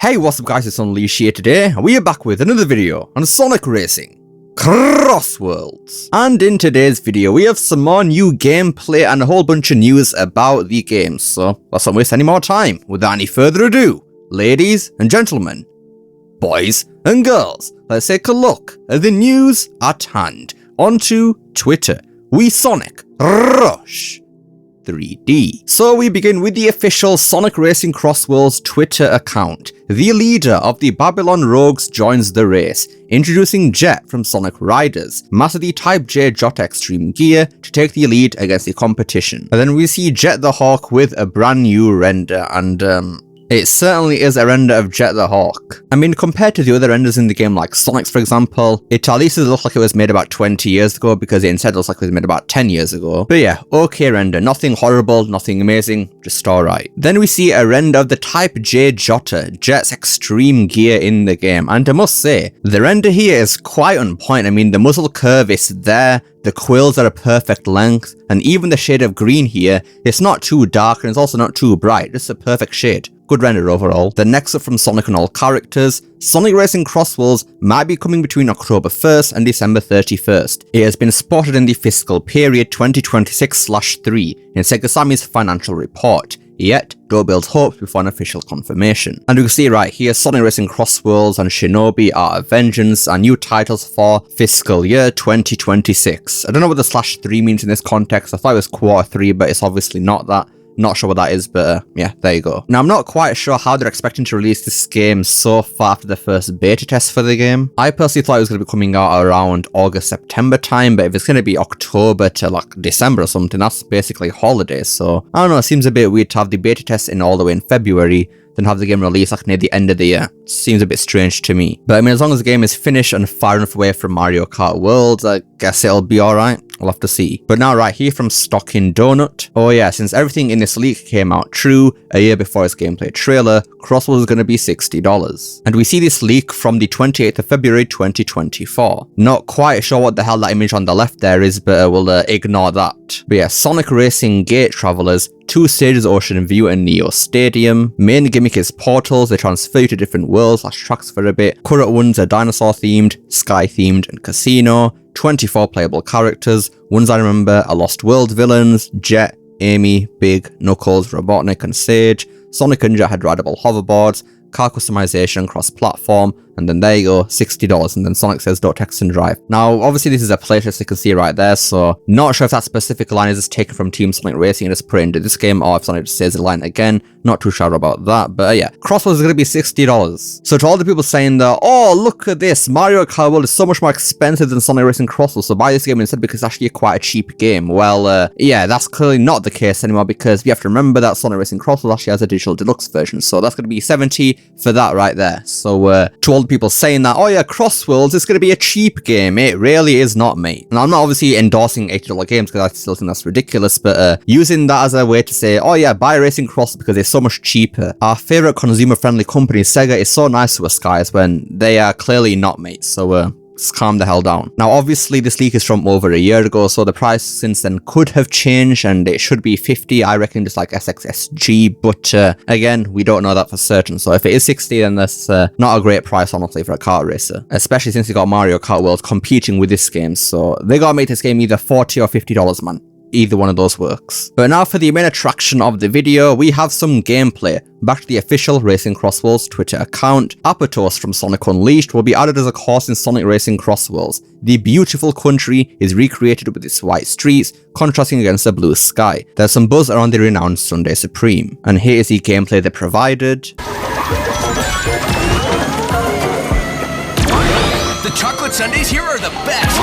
Hey, what's up guys, it's Unleash here today, and we are back with another video on Sonic Racing CrossWorlds. And in today's video, we have some more new gameplay and a whole bunch of news about the game, so let's not waste any more time. Without any further ado, ladies and gentlemen, boys and girls, let's take a look at the news at hand. Onto Twitter, We Sonic Rush 3D. So we begin with the official Sonic Racing CrossWorlds Twitter account. The leader of the Babylon Rogues joins the race, introducing Jet from Sonic Riders, master the Type J Jot Extreme gear to take the lead against the competition. And then we see Jet the Hawk with a brand new render, and it certainly is a render of Jet the Hawk. I mean, compared to the other renders in the game, like Sonic's for example, it at least looks like it was made about 20 years ago, because it instead looks like it was made about 10 years ago. But yeah, okay render, nothing horrible, nothing amazing, just alright. Then we see a render of the Type J Jotter, Jet's extreme gear in the game, and I must say, the render here is quite on point. I mean, the muzzle curve is there, the quills are a perfect length, and even the shade of green here, it's not too dark and it's also not too bright, just a perfect shade. Good render overall. Then next up from Sonic and all characters, Sonic Racing CrossWorlds might be coming between October 1st and December 31st. It has been spotted in the fiscal period 2026/3 in Sega Sammy's financial report. Yet, don't build hopes before an official confirmation. And you can see right here, Sonic Racing CrossWorlds and Shinobi Art of Vengeance are new titles for fiscal year 2026. I don't know what the /3 means in this context. I thought it was Q3, but it's obviously not that. Not sure what that is, but yeah, there you go. Now, I'm not quite sure how they're expecting to release this game so far after the first beta test for the game. I personally thought it was going to be coming out around August, September time, but if it's going to be October to like December or something, that's basically holidays. So, I don't know, it seems a bit weird to have the beta test in all the way in February, then have the game released like near the end of the year. Seems a bit strange to me. But I mean, as long as the game is finished and far enough away from Mario Kart Worlds, I guess it'll be alright. We'll have to see. But now right here from Stocking Donut. Oh yeah, since everything in this leak came out true a year before its gameplay trailer, CrossWorlds is going to be $60. And we see this leak from the 28th of February 2024. Not quite sure what the hell that image on the left there is, but we'll ignore that. But yeah, Sonic Racing Gate Travelers, 2 stages, Ocean View and Neo Stadium. Main gimmick is portals, they transfer you to different worlds / tracks for a bit. Current ones are dinosaur themed, sky themed and casino. 24 playable characters. Ones I remember are Lost World villains, Jet, Amy, Big, Knuckles, Robotnik and Sage. Sonic and Jet had rideable hoverboards, car customization cross-platform, and then there you go, $60, and then Sonic says don't text and drive. Now, obviously this is a playtest you can see right there, so not sure if that specific line is just taken from Team Sonic Racing and just put it into this game, or if Sonic just says the line again, not too sure about that, but yeah, CrossWorlds is going to be $60. So to all the people saying that, oh, look at this, Mario Kart World is so much more expensive than Sonic Racing CrossWorlds, so buy this game instead because it's actually quite a cheap game. Well, yeah, that's clearly not the case anymore, because you have to remember that Sonic Racing CrossWorlds actually has a digital deluxe version, so that's going to be $70 for that right there. So to all the people saying that, oh yeah, CrossWorlds is going to be a cheap game, it really is not, mate. And I'm not obviously endorsing $80 games because I still think that's ridiculous, but using that as a way to say, oh yeah, buy Racing CrossWorlds because it's so much cheaper. Our favorite consumer-friendly company, Sega, is so nice to us guys when they are clearly not, mate. So just calm the hell down. Now, obviously, this leak is from over a year ago, so the price since then could have changed, and it should be $50, I reckon, just like SXSG, but again, we don't know that for certain, so if it is $60, then that's not a great price, honestly, for a kart racer, especially since you got Mario Kart World competing with this game, so they gotta make this game either $40 or $50, man. Either one of those works. But now for the main attraction of the video, we have some gameplay. Back to the official Racing CrossWorlds Twitter account. Apatos from Sonic Unleashed will be added as a course in Sonic Racing CrossWorlds. The beautiful country is recreated with its white streets, contrasting against the blue sky. There's some buzz around the renowned Sunday Supreme. And here is the gameplay they provided. The chocolate sundaes here are the best!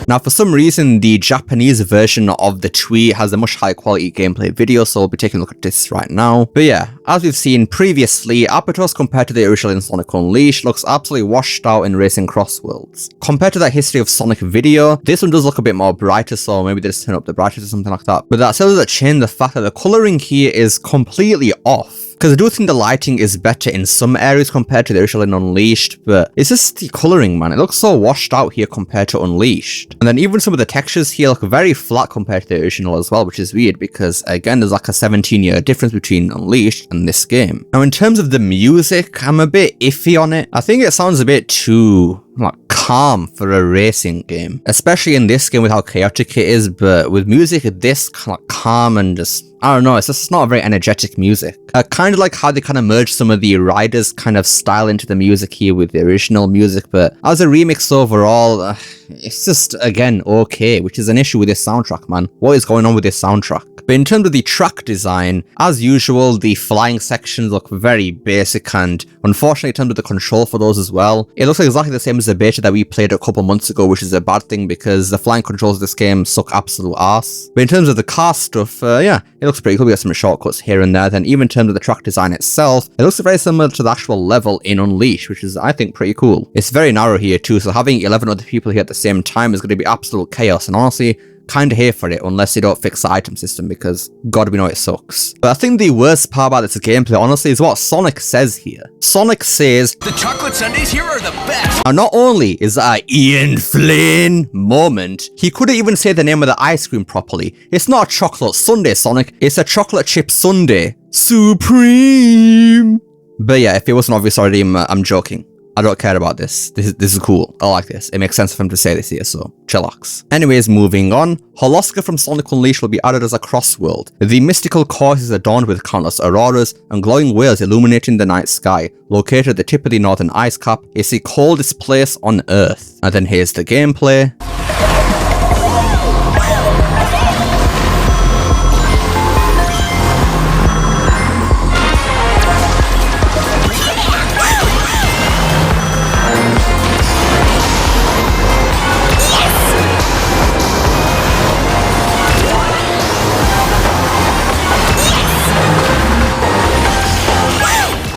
Now, for some reason, the Japanese version of the tweet has a much higher quality gameplay video, so we'll be taking a look at this right now. But yeah, as we've seen previously, Apatos compared to the original in Sonic Unleashed looks absolutely washed out in Racing CrossWorlds. Compared to that history of Sonic video, this one does look a bit more brighter, so maybe they just turn up the brightness or something like that. But that still doesn't change the fact that the colouring here is completely off. because I do think the lighting is better in some areas compared to the original in Unleashed, but it's just the colouring, man. It looks so washed out here compared to Unleashed. And then even some of the textures here look very flat compared to the original as well, which is weird because, again, there's like a 17-year difference between Unleashed and this game. Now, in terms of the music, I'm a bit iffy on it. I think it sounds a bit too like calm for a racing game, especially in this game with how chaotic it is, but with music this kind of calm and just, I don't know, it's just not a very energetic music. Kind of like how they kind of merged some of the Riders kind of style into the music here with the original music, but as a remix overall, it's just, again, okay, which is an issue with this soundtrack, man. What is going on with this soundtrack? But in terms of the track design, as usual, the flying sections look very basic, and unfortunately in terms of the control for those as well, it looks exactly the same as the beta that we played a couple months ago, which is a bad thing because the flying controls of this game suck absolute arse. But in terms of the car stuff, yeah, it looks pretty cool. We got some shortcuts here and there. Then even in terms of the track design itself, it looks very similar to the actual level in Unleashed, which is, I think, pretty cool. It's very narrow here too, so having 11 other people here at the same time is going to be absolute chaos, and honestly, kind of here for it unless they don't fix the item system because god we know it sucks. But I think the worst part about this gameplay honestly is what Sonic says here. Sonic says, "The chocolate sundaes here are the best." And not only is that an Ian Flynn moment, he couldn't even say the name of the ice cream properly. It's not a chocolate sundae, Sonic, it's a chocolate chip sundae. Supreme. But yeah, if it wasn't obvious already, I'm joking. I don't care about this. This is cool. I like this. It makes sense for him to say this here, so chillax. Anyways, moving on. Hollaska from Sonic Unleashed will be added as a crossworld. The mystical course is adorned with countless auroras and glowing whales illuminating the night sky. Located at the tip of the northern ice cap, it's the coldest place on Earth. And then here's the gameplay.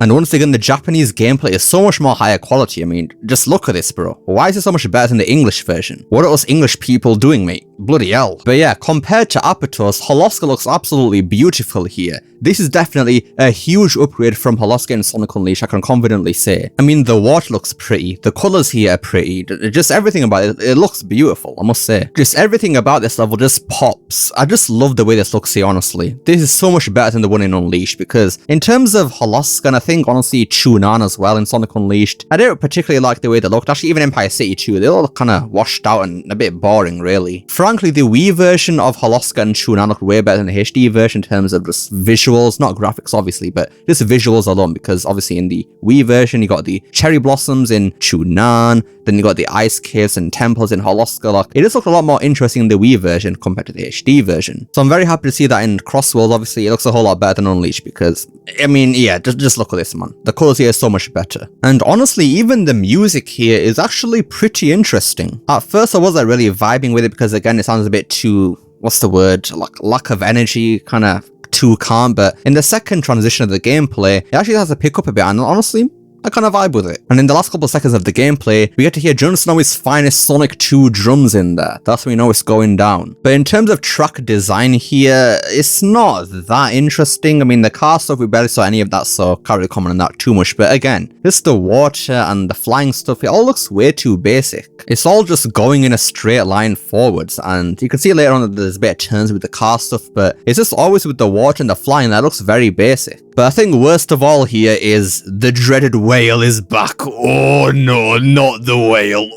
And once again, the Japanese gameplay is so much more higher quality. I mean, just look at this, bro. Why is it so much better than the English version? What are us English people doing, mate? Bloody hell. But yeah, compared to Apatos, Hollaska looks absolutely beautiful here. This is definitely a huge upgrade from Hollaska and Sonic Unleashed, I can confidently say. I mean, the water looks pretty, the colours here are pretty, just everything about it, it looks beautiful, I must say. Just everything about this level just pops. I just love the way this looks here, honestly. This is so much better than the one in Unleashed, because in terms of Hollaska, and I think honestly Chunan as well in Sonic Unleashed, I don't particularly like the way they looked. Actually, even Empire City 2, they all look kind of washed out and a bit boring, really. Frankly, the Wii version of Hollaska and Chunan looked way better than the HD version in terms of just visuals, not graphics obviously, but just visuals alone, because obviously in the Wii version you got the cherry blossoms in Chunan, then you got the ice caves and temples in Hollaska. Like, it just looked a lot more interesting in the Wii version compared to the HD version. So I'm very happy to see that in CrossWorlds. Obviously it looks a whole lot better than Unleashed, because I mean, yeah, just look at this, man. The colours here is so much better. And honestly, even the music here is actually pretty interesting. At first I wasn't really vibing with it because again it sounds a bit too, what's the word, like lack of energy, kind of too calm, but in the second transition of the gameplay, it actually has to pick up a bit, and honestly, I kind of vibe with it. And in the last couple of seconds of the gameplay, we get to hear Jon Snow's finest Sonic 2 drums in there. That's when we know it's going down. But in terms of track design here, it's not that interesting. I mean, the car stuff, we barely saw any of that, so can't really comment on that too much. But again, just the water and the flying stuff, it all looks way too basic. It's all just going in a straight line forwards, and you can see later on that there's a bit of turns with the car stuff, but it's just always with the water and the flying that looks very basic. But I think worst of all here is the dreaded whale is back. Oh no, not the whale.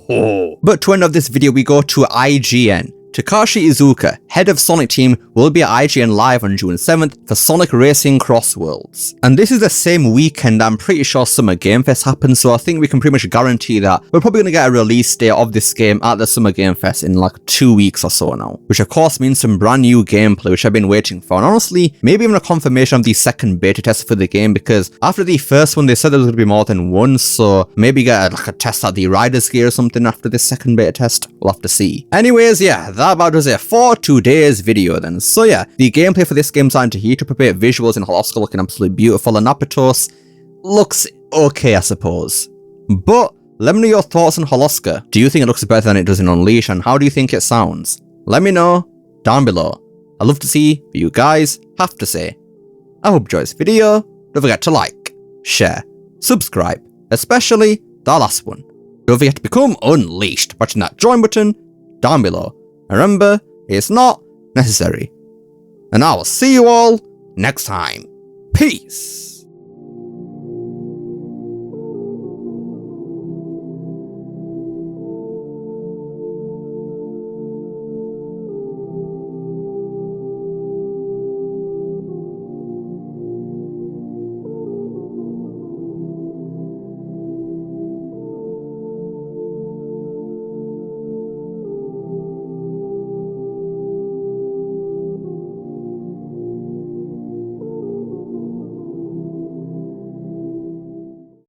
Oh. But to end of this video, we go to IGN. Takashi Iizuka, head of Sonic team, will be at IGN Live on June 7th for Sonic Racing CrossWorlds. And this is the same weekend I'm pretty sure Summer Game Fest happens, so I think we can pretty much guarantee that we're probably going to get a release date of this game at the Summer Game Fest in like 2 weeks or so now. Which of course means some brand new gameplay, which I've been waiting for. And honestly, maybe even a confirmation of the second beta test for the game, because after the first one they said there was going to be more than one, so maybe get like a test at the Riders gear or something after this second beta test. We'll have to see. Anyways, yeah, that about does it for today's video then. So yeah, the gameplay for this game starting to heat up a bit, visuals in Hollaska looking absolutely beautiful, and Apatos looks okay, I suppose. But let me know your thoughts on Hollaska. Do you think it looks better than it does in Unleashed, and how do you think it sounds? Let me know down below. I'd love to see what you guys have to say. I hope you enjoyed this video. Don't forget to like, share, subscribe, especially the last one. Don't forget to become unleashed by touching that join button down below. And remember, it's not necessary. And I will see you all next time. Peace.